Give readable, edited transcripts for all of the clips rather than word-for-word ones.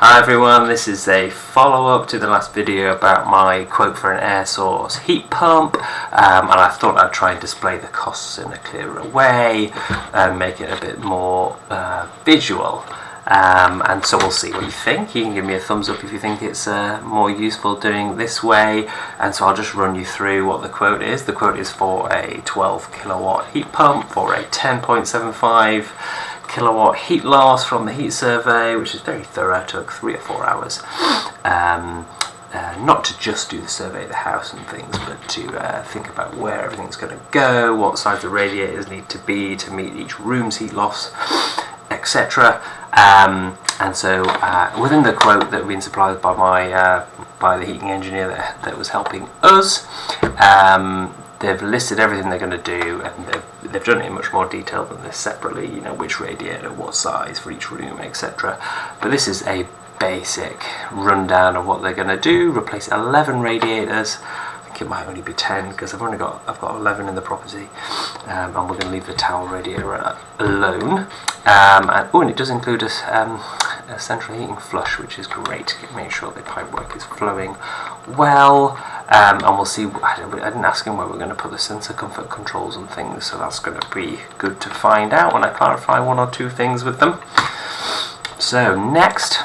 Hi everyone, this is a follow-up to the last video about my quote for an air source heat pump, and I thought I'd try and display the costs in a clearer way and make it a bit more visual, and so we'll see what you think. You can give me a thumbs up if you think it's more useful doing this way, and so I'll just run you through what the quote is. The quote is for a 12 kilowatt heat pump for a 10.75 kilowatt heat loss from the heat survey, which is very thorough, took 3 or 4 hours. Not to just do the survey of the house and things, but to think about where everything's going to go, what size the radiators need to be to meet each room's heat loss, etc. And so within the quote that had been supplied by by the heating engineer that was helping us, they've listed everything they're going to do, and they've done it in much more detail than this separately, you know, which radiator, what size for each room, etc. But this is a basic rundown of what they're going to do. Replace 11 radiators. I think it might only be 10 because I've got 11 in the property, and we're going to leave the towel radiator alone. And it does include a central heating flush, which is great. Make sure the pipework is flowing well. And we'll see. I didn't ask him where we're going to put the sensor comfort controls and things, so that's going to be good to find out when I clarify 1 or 2 things with them. So next,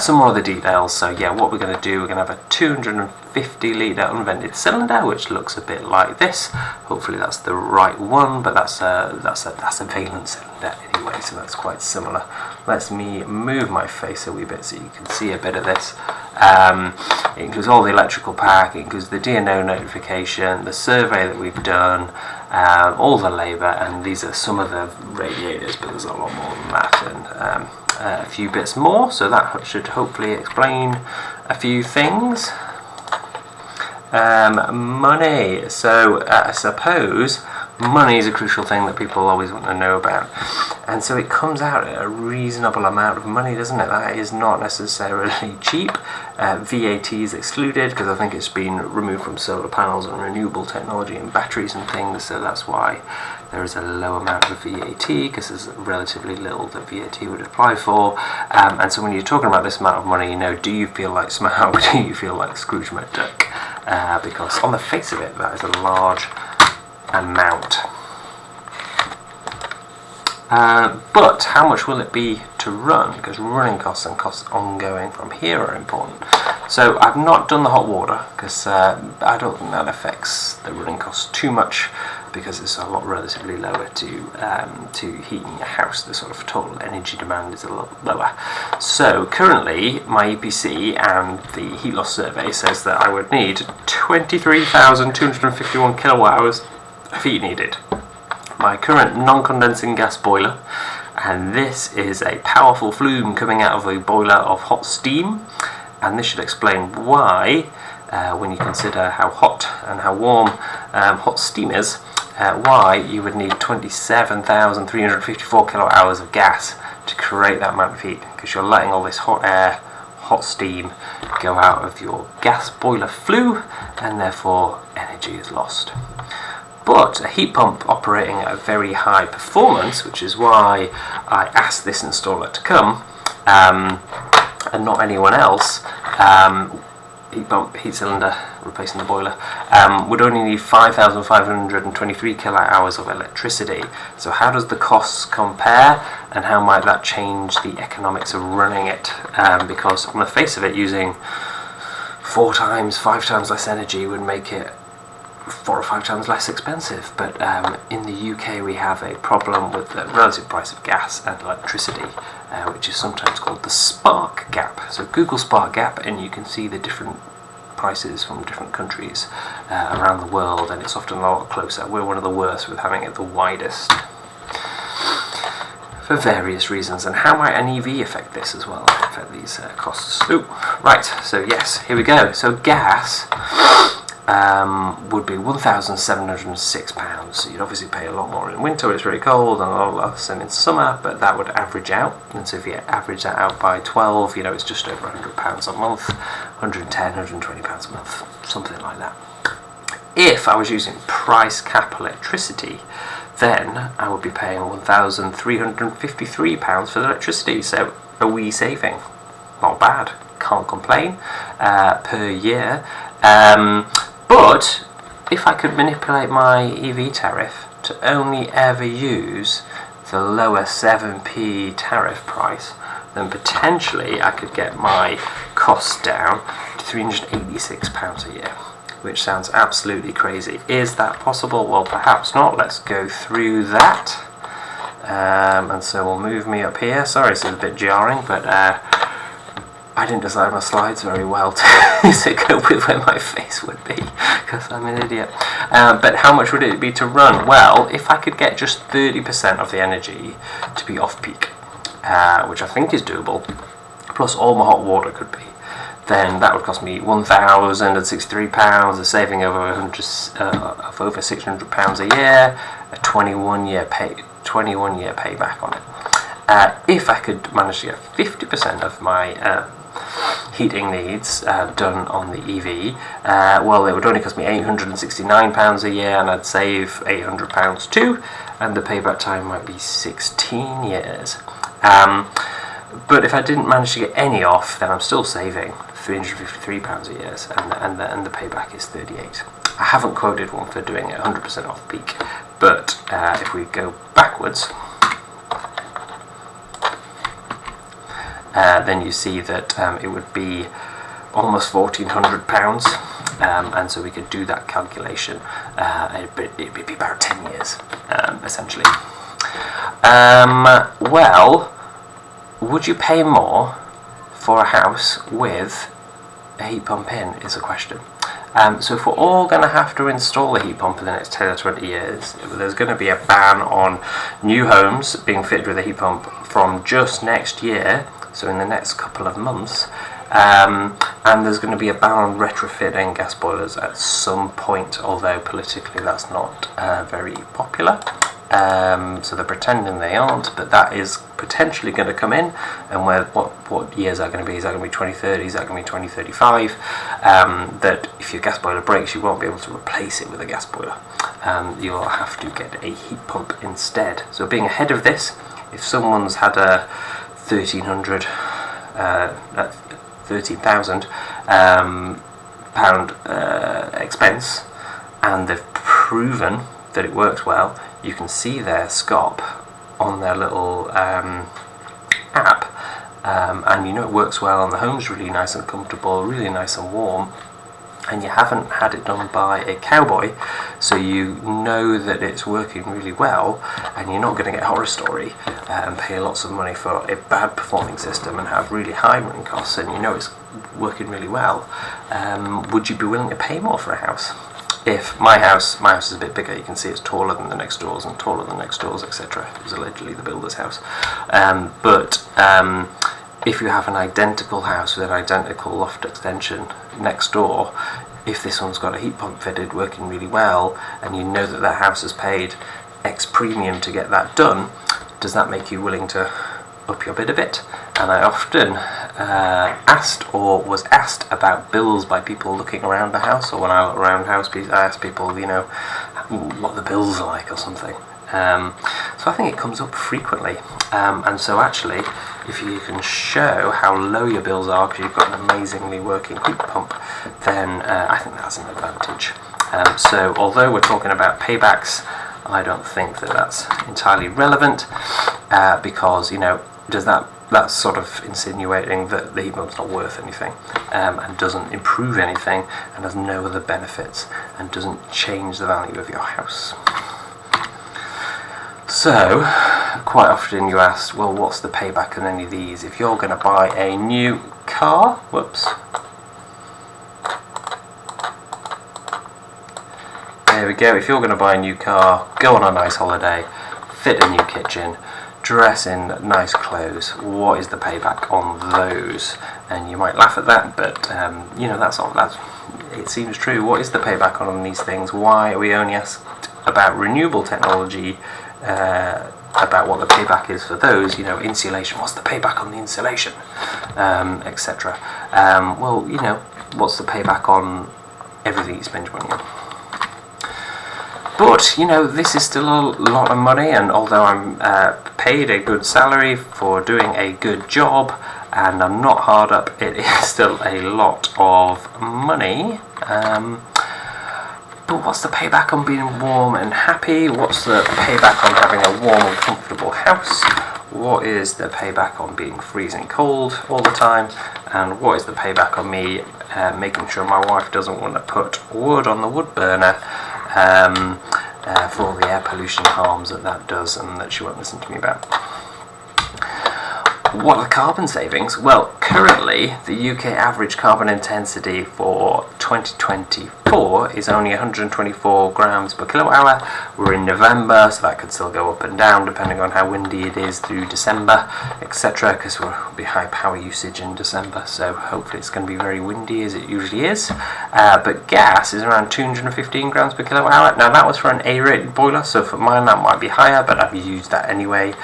some more of the details. So yeah, what we're going to do, we're going to have a 250 litre unvented cylinder, which looks a bit like this. Hopefully that's the right one, but that's a valent cylinder anyway, so that's quite similar. Let me move my face a wee bit so you can see a bit of this. It includes all the electrical pack, it includes the DNO notification, the survey that we've done, all the labour, and these are some of the radiators, but there's a lot more than that, and a few bits more, so that should hopefully explain a few things. Money. So I suppose money is a crucial thing that people always want to know about, and so it comes out at a reasonable amount of money, doesn't it? That is not necessarily cheap. VAT is excluded because I think it's been removed from solar panels and renewable technology and batteries and things, so that's why there is a low amount of VAT, because there's relatively little that VAT would apply for. And so when you're talking about this amount of money, you know, do you feel like Smaug? Do you feel like Scrooge McDuck? Because on the face of it, that is a large amount. But how much will it be to run? Because running costs and costs ongoing from here are important. So I've not done the hot water because I don't think that affects the running costs too much, because it's a lot relatively lower to heating a house. The sort of total energy demand is a lot lower. So currently my EPC and the heat loss survey says that I would need 23,251 kilowatt hours of heat needed. My current non-condensing gas boiler, and this is a powerful flume coming out of a boiler of hot steam, and this should explain why, when you consider how hot and how warm hot steam is, why you would need 27,354 kilowatt hours of gas to create that amount of heat, because you're letting all this hot air, hot steam go out of your gas boiler flue, and therefore energy is lost. But a heat pump operating at a very high performance, which is why I asked this installer to come, and not anyone else, heat pump, heat cylinder, replacing the boiler, would only need 5,523 kilowatt hours of electricity. So how does the costs compare, and how might that change the economics of running it? Because on the face of it, using 4 times, 5 times less energy would make it 4 or 5 times less expensive, but in the UK we have a problem with the relative price of gas and electricity, which is sometimes called the spark gap. So Google spark gap and you can see the different prices from different countries around the world, and it's often a lot closer. We're one of the worst with having it the widest for various reasons. And how might an EV affect this as well, affect these costs? Ooh, right, so yes, here we go. So gas would be £1,706. So you'd obviously pay a lot more in winter when it's really cold, and a lot less in summer, but that would average out. And so if you average that out by 12, you know, it's just over £100 a month, £110, £120 a month, something like that. If I was using price cap electricity, then I would be paying £1,353 for the electricity. So a wee saving, not bad, can't complain, per year. But if I could manipulate my EV tariff to only ever use the lower 7p tariff price, then potentially I could get my costs down to £386 a year, which sounds absolutely crazy. Is that possible? Well, perhaps not. Let's go through that. And so we'll move me up here. Sorry, this is a bit jarring, but I didn't design my slides very well to go with where my face would be, because I'm an idiot. But how much would it be to run? Well, if I could get just 30% of the energy to be off-peak, which I think is doable, plus all my hot water could be, then that would cost me £1,063, a saving of over £600 a year, a 21-year payback on it. If I could manage to get 50% of my heating needs done on the EV, well, it would only cost me £869 a year, and I'd save £800 too, and the payback time might be 16 years. But if I didn't manage to get any off, then I'm still saving £353 a year, and the payback is 38. I haven't quoted one for doing it 100% off peak, but if we go backwards, then you see that it would be almost £1,400, and so we could do that calculation. It'd be about 10 years, essentially. Well, would you pay more for a house with a heat pump in, is a question. So if we're all going to have to install a heat pump in the next 10 or 20 years, there's going to be a ban on new homes being fitted with a heat pump from just next year, so in the next couple of months, and there's going to be a ban on retrofitting gas boilers at some point, although politically that's not very popular. So they're pretending they aren't, but that is potentially going to come in. And what years are going to be? Is that going to be 2030? Is that going to be 2035? That if your gas boiler breaks, you won't be able to replace it with a gas boiler. You'll have to get a heat pump instead. So being ahead of this, if someone's had a £13,000 pound expense, and they've proven that it works well, you can see their SCOP on their little app, and you know it works well, and the home's really nice and comfortable, really nice and warm, and you haven't had it done by a cowboy, so you know that it's working really well, and you're not going to get horror story and pay lots of money for a bad performing system and have really high running costs, and you know it's working really well. Would you be willing to pay more for a house? If my house is a bit bigger, you can see it's taller than the next doors and taller than the next doors, etc. It was allegedly the builder's house. But if you have an identical house with an identical loft extension next door, if this one's got a heat pump fitted working really well, and you know that that house has paid X premium to get that done, does that make you willing to up your bid a bit? And I often was asked about bills by people looking around the house, or when I look around the house, I ask people, you know, what the bills are like or something. So I think it comes up frequently, and so actually, if you can show how low your bills are because you've got an amazingly working heat pump, then I think that's an advantage. So although we're talking about paybacks, I don't think that that's entirely relevant, because, you know, that's sort of insinuating that the heat pump's not worth anything, and doesn't improve anything, and has no other benefits, and doesn't change the value of your house. So, quite often you ask, well, what's the payback on any of these? If you're going to buy a new car, there we go, if you're going to buy a new car, go on a nice holiday, fit a new kitchen, dress in nice clothes, what is the payback on those? And you might laugh at that, but you know, that's it seems true. What is the payback on these things? Why are we only asked about renewable technology, about what the payback is for those? You know, insulation, what's the payback on the insulation, etc. Well, you know, what's the payback on everything you spend money on? But, you know, this is still a lot of money, and although I'm paid a good salary for doing a good job, and I'm not hard up, it is still a lot of money. But what's the payback on being warm and happy? What's the payback on having a warm and comfortable house? What is the payback on being freezing cold all the time? And what is the payback on me making sure my wife doesn't want to put wood on the wood burner for all the air pollution harms that does, and that she won't listen to me about? What are the carbon savings? Well, currently the UK average carbon intensity for 2024 is only 124 grams per kilowatt hour. We're in November, so that could still go up and down depending on how windy it is through December, etc., because we'll be high power usage in December, so hopefully it's going to be very windy as it usually is. But gas is around 215 grams per kilowatt hour. Now that was for an A-rated boiler, so for mine that might be higher, but I've used that anyway.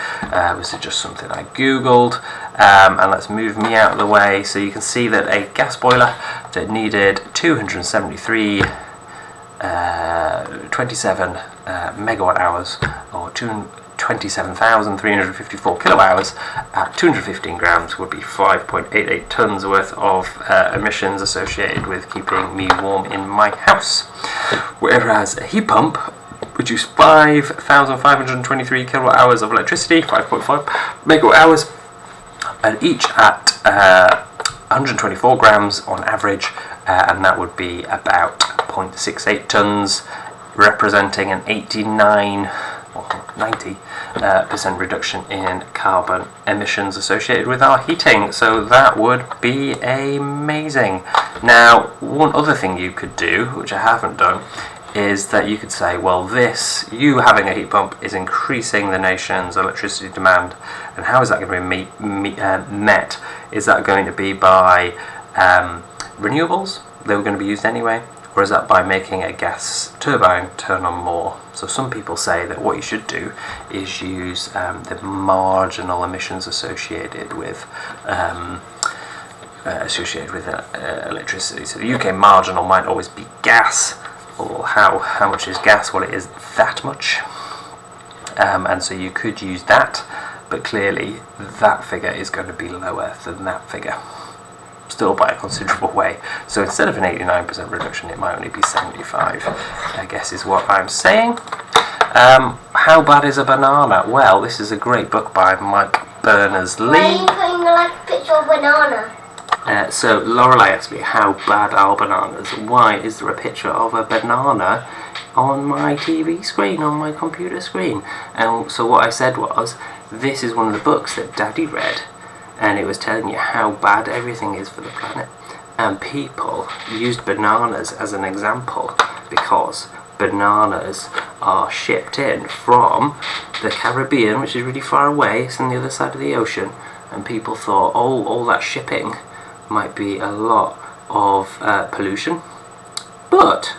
This is just something I googled. And let's move me out of the way. So you can see that a gas boiler that needed 227 megawatt hours, or 27,354 kilowatt hours at 215 grams would be 5.88 tons worth of emissions associated with keeping me warm in my house. Whereas a heat pump produced 5,523 kilowatt hours of electricity, 5.5 megawatt hours, and each at 124 grams on average, and that would be about 0.68 tons, representing an 89 or 90% reduction in carbon emissions associated with our heating. So that would be amazing. Now, one other thing you could do, which I haven't done, is that you could say, well, you having a heat pump is increasing the nation's electricity demand, and how is that going to be met? Is that going to be by renewables that were going to be used anyway, or is that by making a gas turbine turn on more? So some people say that what you should do is use the marginal emissions associated with electricity. So the UK marginal might always be gas. Or how much is gas? Well, it is that much, and so you could use that, but clearly that figure is going to be lower than that figure, still by a considerable way. So instead of an 89% reduction, it might only be 75, I guess is what I'm saying. How bad is a banana? Well, this is a great book by Mike Berners-Lee. Why are you putting a picture of a banana? So Lorelei asked me, how bad are bananas? Why is there a picture of a banana on my TV screen, on my computer screen? And so what I said was, this is one of the books that Daddy read, and it was telling you how bad everything is for the planet. And people used bananas as an example because bananas are shipped in from the Caribbean, which is really far away, it's on the other side of the ocean, and people thought, oh, all that shipping might be a lot of pollution, but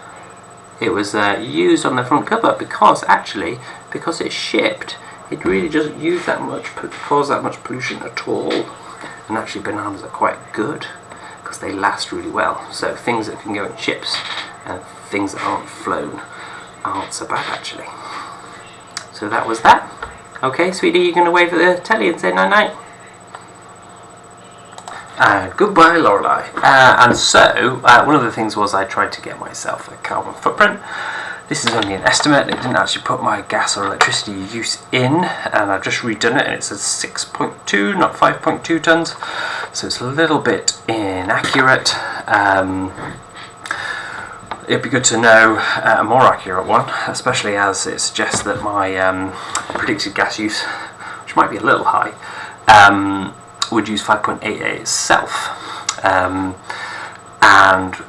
it was used on the front cover because it's shipped, it really doesn't use that much, cause that much pollution at all. And actually bananas are quite good because they last really well. So things that can go in ships and things that aren't flown aren't so bad actually. So that was that. Okay, sweetie, you're going to wave at the telly and say night-night? Goodbye, Lorelei. And so, one of the things was I tried to get myself a carbon footprint. This is only an estimate. It didn't actually put my gas or electricity use in, and I've just redone it, and it says 6.2, not 5.2 tons. So it's a little bit inaccurate. It'd be good to know a more accurate one, especially as it suggests that my predicted gas use, which might be a little high, would use 5.88 itself. And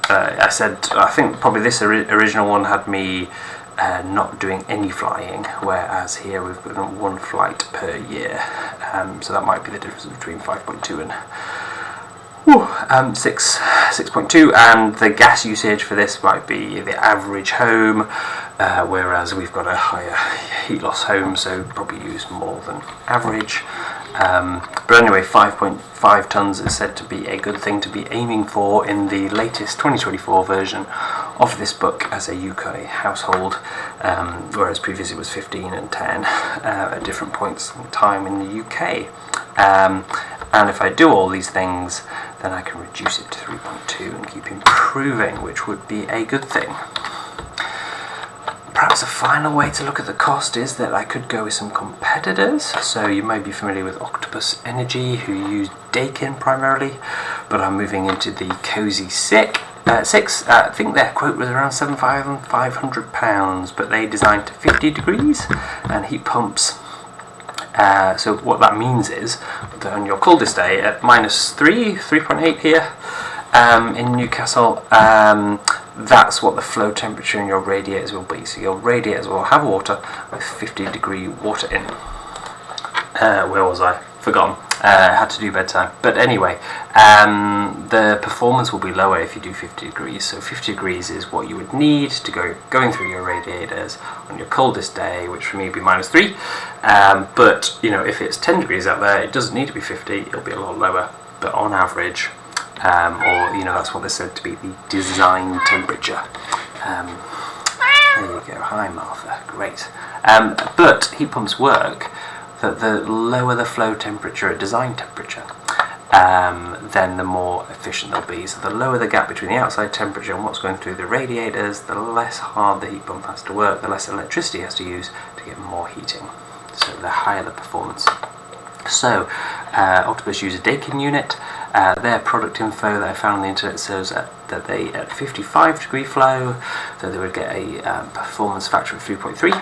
I said, I think probably this original one had me not doing any flying, whereas here we've got one flight per year. So that might be the difference between 5.2 and 6.2, and the gas usage for this might be the average home, whereas we've got a higher heat loss home, so probably use more than average. But anyway, 5.5 tons is said to be a good thing to be aiming for in the latest 2024 version of this book as a UK household, whereas previously it was 15 and 10 at different points in time in the UK. And if I do all these things, then I can reduce it to 3.2 and keep improving, which would be a good thing. Perhaps a final way to look at the cost is that I could go with some competitors. So you may be familiar with Octopus Energy, who use Dakin primarily, but I'm moving into the Cozy 6. I think their quote was around £7,500, but they designed to 50 degrees and heat pumps. So what that means is that on your coldest day at -3.8 here in Newcastle, that's what the flow temperature in your radiators will be. So your radiators will have water with 50-degree water in. Where was I? Forgotten. Had to do bedtime. But anyway, the performance will be lower if you do 50 degrees. So 50 degrees is what you would need to going through your radiators on your coldest day, which for me would be -3. But if it's 10 degrees out there, it doesn't need to be 50. It'll be a lot lower. But on average, that's what they're said to be the design temperature. There you go. Hi, Martha. Great. But heat pumps work that the lower the flow temperature at design temperature, then the more efficient they'll be. So the lower the gap between the outside temperature and what's going through the radiators, the less hard the heat pump has to work, the less electricity it has to use to get more heating. So the higher the performance. So Octopus use a Dakin unit. Their product info that I found on the internet says that they, at 55-degree flow, that they would get a performance factor of 3.3.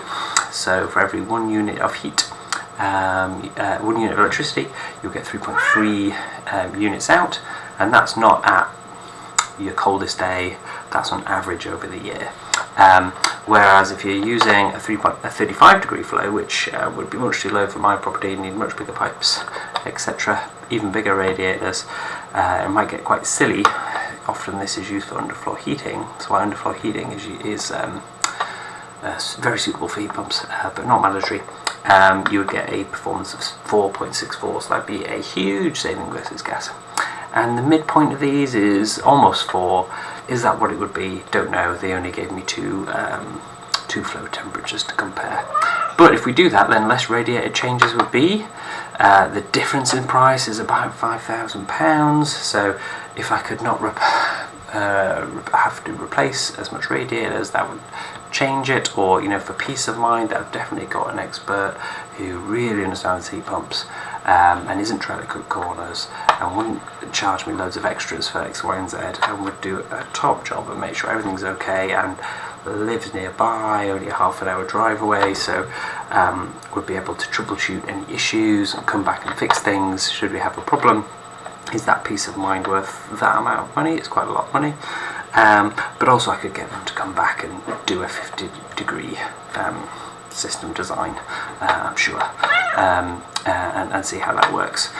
So for every 1 unit of heat, 1 unit of electricity, you'll get 3.3 units out, and that's not at your coldest day, that's on average over the year. Whereas if you're using a 35-degree flow, which would be much too low for my property, need much bigger pipes, etc., even bigger radiators, it might get quite silly. Often this is used for underfloor heating, so underfloor heating is very suitable for heat pumps, but not mandatory. You would get a performance of 4.64, so that'd be a huge saving versus gas. And the midpoint of these is almost 4. Is that what it would be? Don't know. They only gave me two flow temperatures to compare. But if we do that, then less radiator changes would be. The difference in price is about £5,000. So if I could not have to replace as much radiators, that would change it. Or for peace of mind, I've definitely got an expert who really understands heat pumps and isn't trying to cut corners and wouldn't charge me loads of extras for X, Y and Z, and would do a top job and make sure everything's okay, and lives nearby, only a half an hour drive away, so would be able to troubleshoot any issues and come back and fix things should we have a problem. Is that peace of mind worth that amount of money? It's quite a lot of money. But also I could get them to come back and do a 50-degree system design, I'm sure, and see how that works.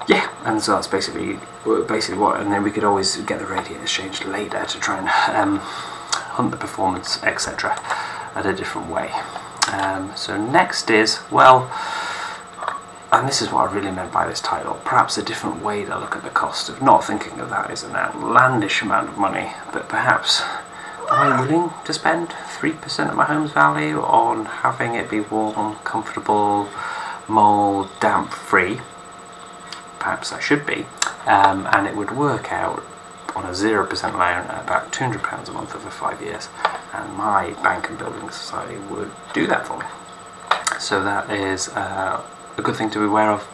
Yeah, and so that's basically what, and then we could always get the radiators changed later to try and hunt the performance, etc., at a different way. So next is, well, and this is what I really meant by this title, perhaps a different way to look at the cost of not thinking of that as an outlandish amount of money, but perhaps am I willing to spend 3% of my home's value on having it be warm, comfortable, mold, damp free? Perhaps I should be, and it would work out on a 0% loan at about £200 a month over 5 years, and my bank and building society would do that for me. So that is a good thing to be aware of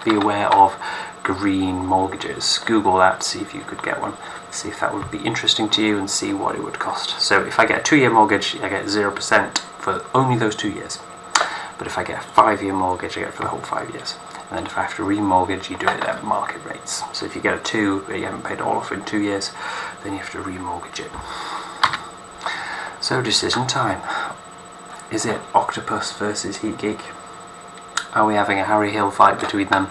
green mortgages. Google that, see if you could get one, see if that would be interesting to you, and see what it would cost. So if I get a 2-year mortgage, I get 0% for only those 2 years, but if I get a 5-year mortgage, I get it for the whole 5 years. And then if I have to remortgage, you do it at market rates. So if you get a 2 but you haven't paid it all off in 2 years, then you have to remortgage it. So decision time. Is it Octopus versus Geek? Are we having a Harry Hill fight between them?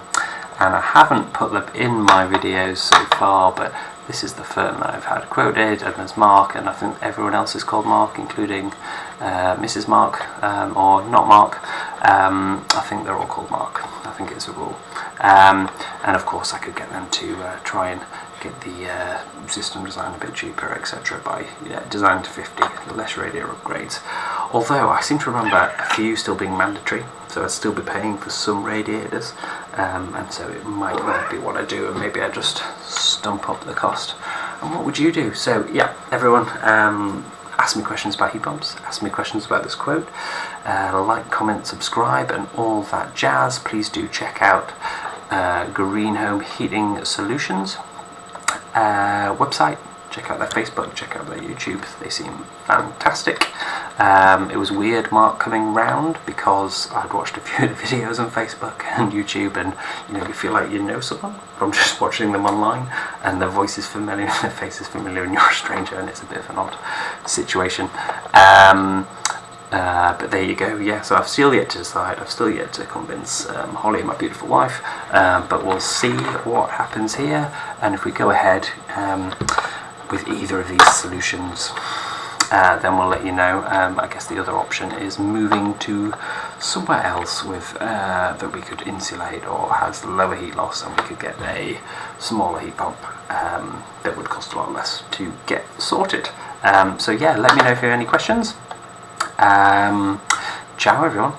And I haven't put them in my videos so far, but this is the firm that I've had quoted, and there's Mark, and I think everyone else is called Mark, including Mrs. Mark, or not Mark. I think they're all called Mark. I think it's a rule. And of course I could get them to try and get the system design a bit cheaper, etc. by design to 50, less radiator upgrades. Although I seem to remember a few still being mandatory, so I'd still be paying for some radiators, and so it might not be what I do, and maybe I just stump up the cost. And what would you do? So yeah, everyone, ask me questions about heat pumps, ask me questions about this quote, like, comment, subscribe, and all that jazz. Please do check out Green Home Heating Solutions website. Check out their Facebook, check out their YouTube. They seem fantastic. It was weird, Mark, coming round, because I'd watched a few of the videos on Facebook and YouTube, and you feel like you know someone from just watching them online, and their voice is familiar, their face is familiar, and you're a stranger, and it's a bit of an odd situation. But there you go. Yeah, so I've still yet to decide. I've still yet to convince Holly, my beautiful wife. But we'll see what happens here, and if we go ahead with either of these solutions, then we'll let you know. I guess the other option is moving to somewhere else with that we could insulate or has lower heat loss, and we could get a smaller heat pump that would cost a lot less to get sorted. So yeah, let me know if you have any questions. Ciao everyone.